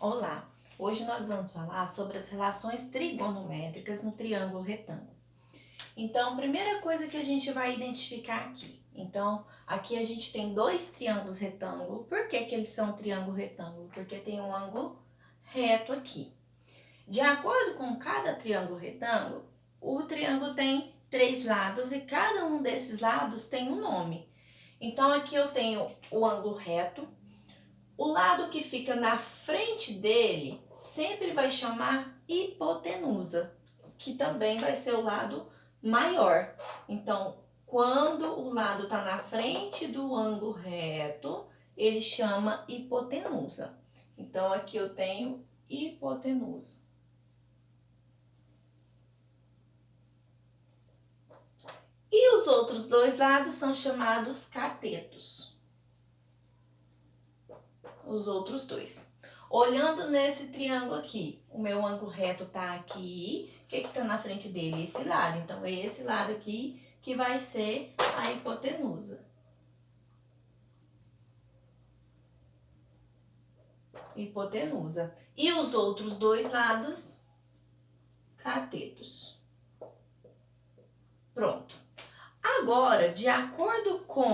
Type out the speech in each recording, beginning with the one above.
Olá! Hoje nós vamos falar sobre as relações trigonométricas no triângulo retângulo. Então, primeira coisa que a gente vai identificar aqui. Então, aqui a gente tem dois triângulos retângulo. Por que que eles são triângulo retângulo? Porque tem um ângulo reto aqui. De acordo com cada triângulo retângulo, o triângulo tem três lados e cada um desses lados tem um nome. Então, aqui eu tenho o ângulo reto. O lado que fica na frente dele sempre vai chamar hipotenusa, que também vai ser o lado maior. Então, quando o lado está na frente do ângulo reto, ele chama hipotenusa. Então, aqui eu tenho hipotenusa. E os outros dois lados são chamados catetos. Os outros dois. Olhando nesse triângulo aqui, o meu ângulo reto tá aqui. O que que tá na frente dele? Esse lado. Então, é esse lado aqui que vai ser a hipotenusa. Hipotenusa. E os outros dois lados, catetos. Pronto. Agora, de acordo com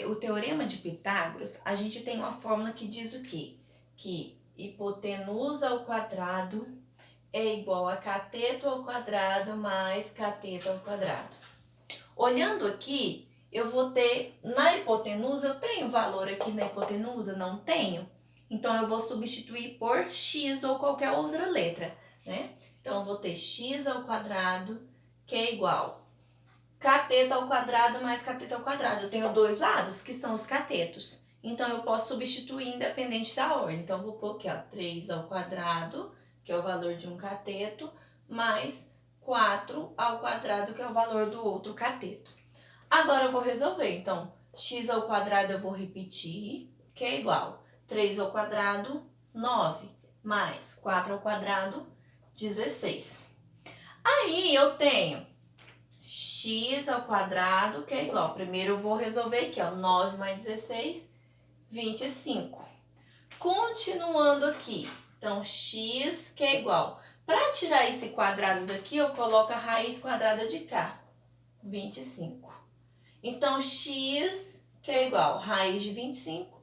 o teorema de Pitágoras, a gente tem uma fórmula que diz o quê? Que hipotenusa ao quadrado é igual a cateto ao quadrado mais cateto ao quadrado. Olhando aqui, eu vou ter, na hipotenusa, eu tenho valor aqui na hipotenusa? Não tenho. Então, eu vou substituir por x ou qualquer outra letra, né? Então, eu vou ter x ao quadrado, que é igual cateto ao quadrado mais cateto ao quadrado. Eu tenho dois lados, que são os catetos. Então, eu posso substituir independente da ordem. Então, eu vou pôr aqui, ó, 3 ao quadrado, que é o valor de um cateto, mais 4 ao quadrado, que é o valor do outro cateto. Agora, eu vou resolver. Então, x ao quadrado eu vou repetir, que é igual 3 ao quadrado, 9, mais 4 ao quadrado, 16. Aí, eu tenho x ao quadrado, que é igual. Primeiro eu vou resolver aqui, ó, 9 mais 16, 25. Continuando aqui, então x que é igual. Para tirar esse quadrado daqui, eu coloco a raiz quadrada de cá, 25. Então, x que é igual, raiz de 25,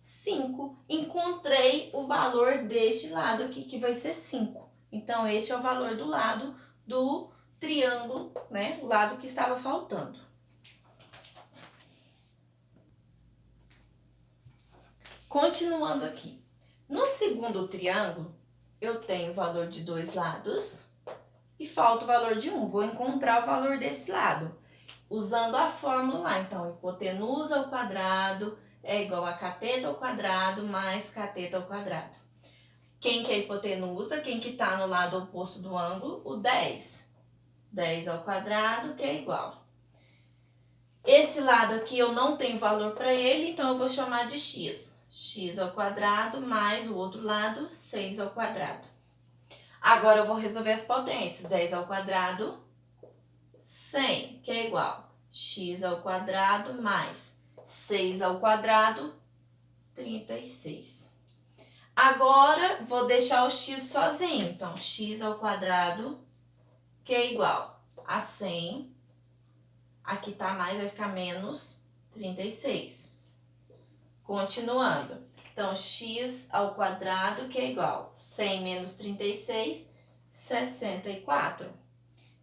5. Encontrei o valor deste lado aqui, que vai ser 5. Então, este é o valor do lado do triângulo, né? O lado que estava faltando. Continuando aqui. No segundo triângulo, eu tenho o valor de dois lados e falta o valor de um. Vou encontrar o valor desse lado, usando a fórmula lá. Então, hipotenusa ao quadrado é igual a cateto ao quadrado mais cateto ao quadrado. Quem que é hipotenusa? Quem que está no lado oposto do ângulo? O 10. 10 ao quadrado, que é igual. Esse lado aqui eu não tenho valor para ele, então eu vou chamar de x. X ao quadrado mais o outro lado, 6 ao quadrado. Agora eu vou resolver as potências. 10 ao quadrado, 100, que é igual x ao quadrado mais 6 ao quadrado, 36. Agora, vou deixar o x sozinho. Então, x ao quadrado, que é igual a 100. Aqui tá mais, vai ficar menos 36. Continuando. Então, x ao quadrado, que é igual 100 menos 36, 64.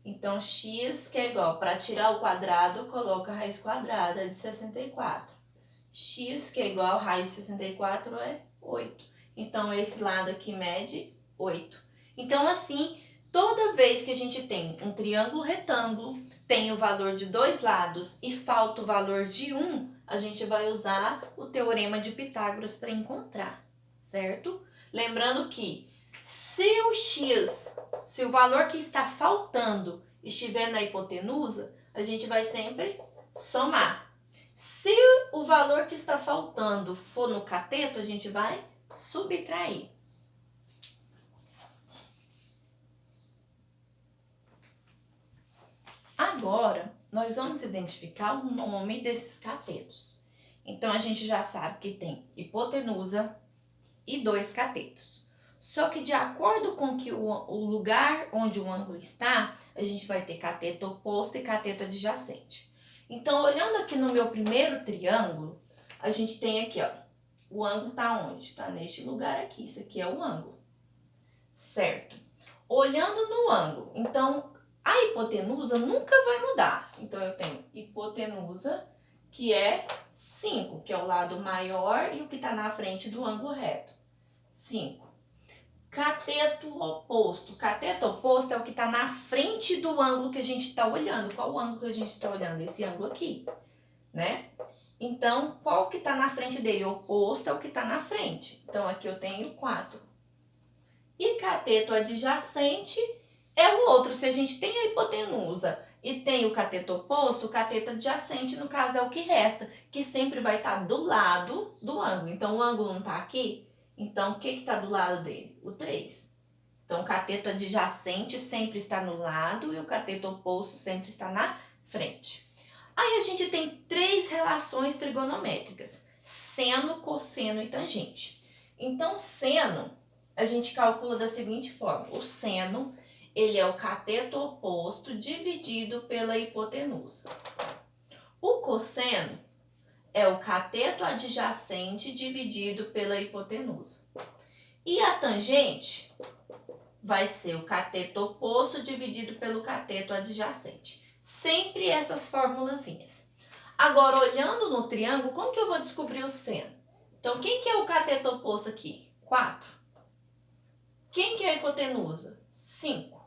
Então, x, que é igual, para tirar o quadrado, coloca a raiz quadrada de 64. X, que é igual, raiz de 64 é 8. Então, esse lado aqui mede 8. Então, assim, toda vez que a gente tem um triângulo retângulo, tem o valor de dois lados e falta o valor de um, a gente vai usar o teorema de Pitágoras para encontrar, certo? Lembrando que se o valor que está faltando estiver na hipotenusa, a gente vai sempre somar. Se o valor que está faltando for no cateto, a gente vai subtrair. Agora, nós vamos identificar o nome desses catetos. Então, a gente já sabe que tem hipotenusa, e 2 catetos. Só que de acordo com que o lugar onde o ângulo está, a gente vai ter cateto oposto e cateto adjacente. Então, olhando aqui no meu primeiro triângulo, a gente tem aqui, ó, o ângulo tá onde? Tá neste lugar aqui, isso aqui é o ângulo, certo? Olhando no ângulo, então, a hipotenusa nunca vai mudar. Então, eu tenho hipotenusa, que é 5, que é o lado maior e o que tá na frente do ângulo reto, 5. Cateto oposto. Cateto oposto é o que está na frente do ângulo que a gente está olhando. Qual o ângulo que a gente está olhando? Esse ângulo aqui, né? Então, qual que está na frente dele? O oposto é o que está na frente. Então, aqui eu tenho 4. E cateto adjacente é o outro. Se a gente tem a hipotenusa e tem o cateto oposto, o cateto adjacente, no caso, é o que resta, que sempre vai estar do lado do ângulo. Então, o ângulo não está aqui. Então, o que está do lado dele? O 3. Então, o cateto adjacente sempre está no lado e o cateto oposto sempre está na frente. Aí, a gente tem 3 relações trigonométricas: seno, cosseno e tangente. Então, seno, a gente calcula da seguinte forma. O seno, ele é o cateto oposto dividido pela hipotenusa. O cosseno é o cateto adjacente dividido pela hipotenusa. E a tangente vai ser o cateto oposto dividido pelo cateto adjacente. Sempre essas formulazinhas. Agora, olhando no triângulo, como que eu vou descobrir o seno? Então, quem que é o cateto oposto aqui? 4. Quem que é a hipotenusa? 5.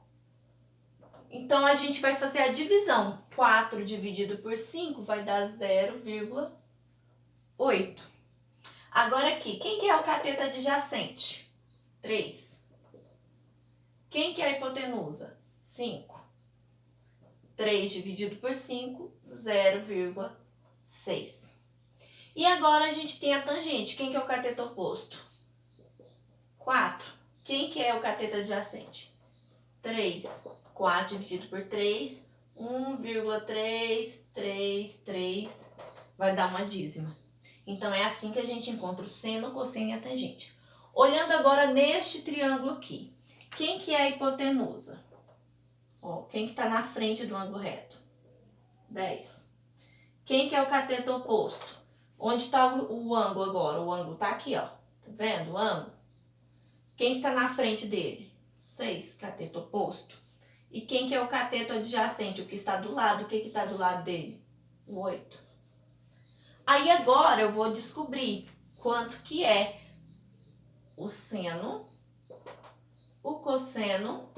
Então, a gente vai fazer a divisão. 4 dividido por 5 vai dar 0,8. Agora aqui, quem que é o cateto adjacente? 3. Quem que é a hipotenusa? 5. 3 dividido por 5, 0,6. E agora a gente tem a tangente. Quem que é o cateto oposto? 4. Quem que é o cateto adjacente? 3. 4 dividido por 3, 1,333, vai dar uma dízima. Então, é assim que a gente encontra o seno, o cosseno e a tangente. Olhando agora neste triângulo aqui, quem que é a hipotenusa? Ó, quem que está na frente do ângulo reto? 10. Quem que é o cateto oposto? Onde está o ângulo agora? O ângulo está aqui, ó. Tá vendo o ângulo? Quem que está na frente dele? 6, cateto oposto. E quem que é o cateto adjacente? O que está do lado? O que está do lado dele? O 8. Aí agora eu vou descobrir quanto que é o seno, o cosseno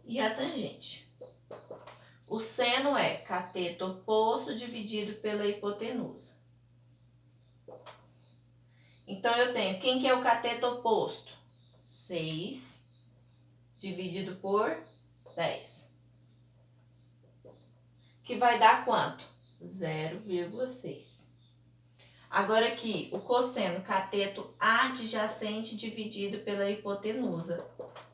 e a tangente. O seno é cateto oposto dividido pela hipotenusa. Então, eu tenho, quem que é o cateto oposto? 6 dividido por 10. Que vai dar quanto? 0,6. Agora aqui, o cosseno, cateto adjacente dividido pela hipotenusa.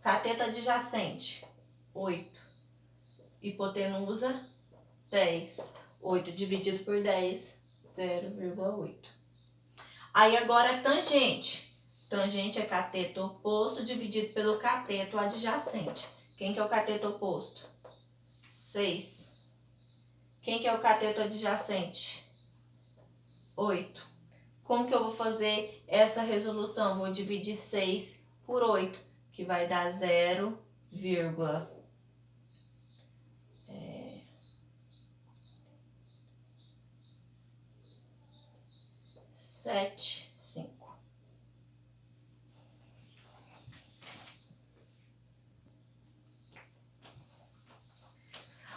Cateto adjacente, 8. Hipotenusa, 10. 8 dividido por 10, 0,8. Aí agora a tangente. Tangente é cateto oposto dividido pelo cateto adjacente. Quem que é o cateto oposto? 6. Quem que é o cateto adjacente? 8. Como que eu vou fazer essa resolução? Vou dividir 6 por 8, que vai dar 0,75.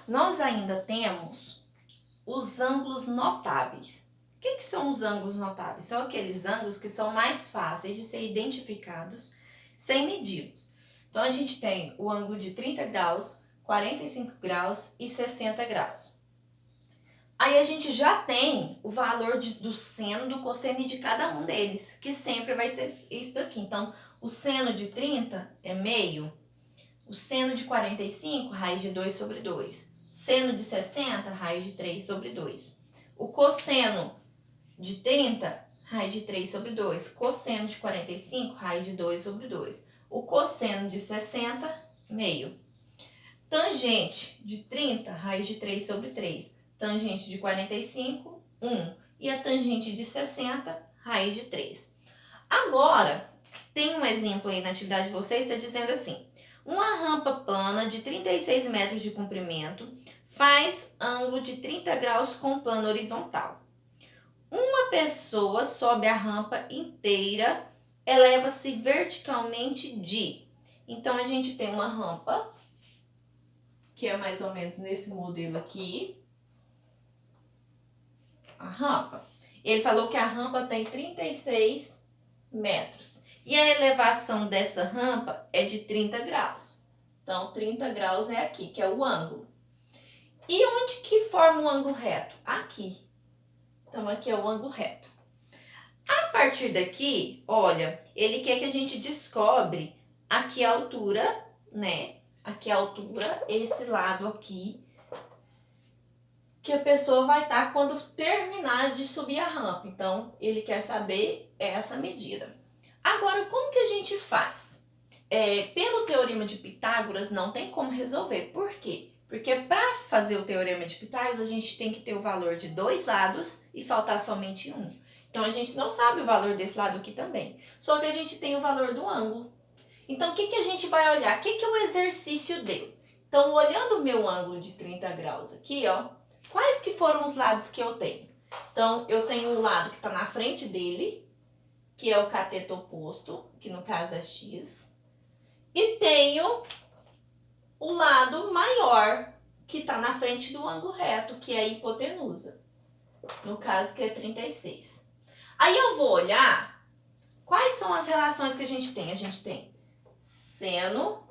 Nós ainda temos os ângulos notáveis. O que são os ângulos notáveis? São aqueles ângulos que são mais fáceis de ser identificados sem medi-los. Então, a gente tem o ângulo de 30 graus, 45 graus e 60 graus. Aí, a gente já tem o valor do seno, do cosseno e de cada um deles, que sempre vai ser isso daqui. Então, o seno de 30 é meio, o seno de 45, raiz de 2 sobre 2. Seno de 60, raiz de 3 sobre 2. O cosseno de 30, raiz de 3 sobre 2. Cosseno de 45, raiz de 2 sobre 2. O cosseno de 60, meio. Tangente de 30, raiz de 3 sobre 3. Tangente de 45, 1. E a tangente de 60, raiz de 3. Agora, tem um exemplo aí na atividade de vocês, está dizendo assim: uma rampa plana de 36 metros de comprimento faz ângulo de 30 graus com plano horizontal. Uma pessoa sobe a rampa inteira, eleva-se verticalmente de... Então, a gente tem uma rampa, que é mais ou menos nesse modelo aqui. A rampa. Ele falou que a rampa tem 36 metros. E a elevação dessa rampa é de 30 graus. Então, 30 graus é aqui, que é o ângulo. E onde que forma o ângulo reto? Aqui. Então, aqui é o ângulo reto. A partir daqui, olha, ele quer que a gente descobre aqui a altura, né? Aqui a altura, esse lado aqui, que a pessoa vai estar quando terminar de subir a rampa. Então, ele quer saber essa medida. Agora, como que a gente faz? Pelo Teorema de Pitágoras, não tem como resolver. Por quê? Porque para fazer o Teorema de Pitágoras, a gente tem que ter o valor de dois lados e faltar somente um. Então, a gente não sabe o valor desse lado aqui também. Só que a gente tem o valor do ângulo. Então, o que a gente vai olhar? O que o exercício deu? Então, olhando o meu ângulo de 30 graus aqui, ó, quais que foram os lados que eu tenho? Então, eu tenho um lado que está na frente dele, que é o cateto oposto, que no caso é x. E tenho o lado maior, que está na frente do ângulo reto, que é a hipotenusa. No caso, que é 36. Aí eu vou olhar quais são as relações que a gente tem. A gente tem seno,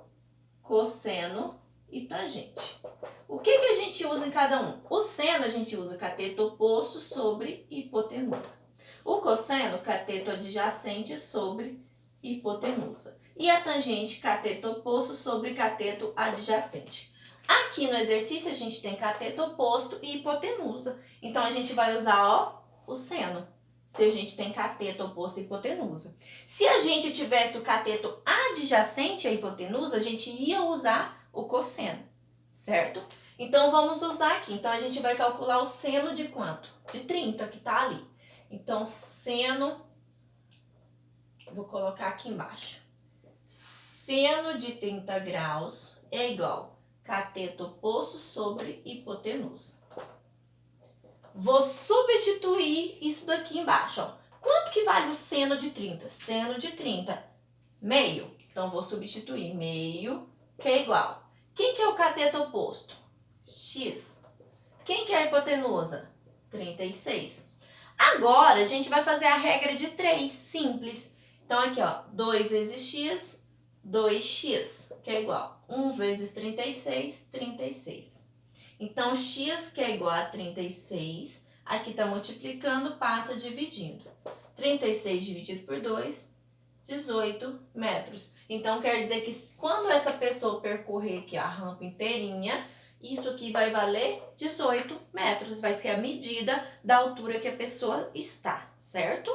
cosseno e tangente. O que a gente usa em cada um? O seno a gente usa cateto oposto sobre hipotenusa. O cosseno, cateto adjacente sobre hipotenusa. E a tangente, cateto oposto sobre cateto adjacente. Aqui no exercício a gente tem cateto oposto e hipotenusa. Então a gente vai usar, ó, o seno. Se a gente tem cateto oposto e hipotenusa. Se a gente tivesse o cateto adjacente à hipotenusa, a gente ia usar o cosseno, certo? Então, vamos usar aqui. Então, a gente vai calcular o seno de quanto? De 30, que tá ali. Então, seno... Vou colocar aqui embaixo. Seno de 30 graus é igual cateto oposto sobre hipotenusa. Vou substituir isso daqui embaixo, ó. Quanto que vale o seno de 30? Seno de 30, meio. Então, vou substituir meio, que é igual. Quem que é o cateto oposto? X. Quem que é a hipotenusa? 36. Agora, a gente vai fazer a regra de 3, simples. Então, aqui, ó, 2 vezes x, 2x, que é igual 1 vezes 36, 36. Então, x, que é igual a 36, aqui está multiplicando, passa dividindo. 36 dividido por 2, 18 metros. Então, quer dizer que quando essa pessoa percorrer aqui a rampa inteirinha, isso aqui vai valer 18 metros. Vai ser a medida da altura que a pessoa está, certo?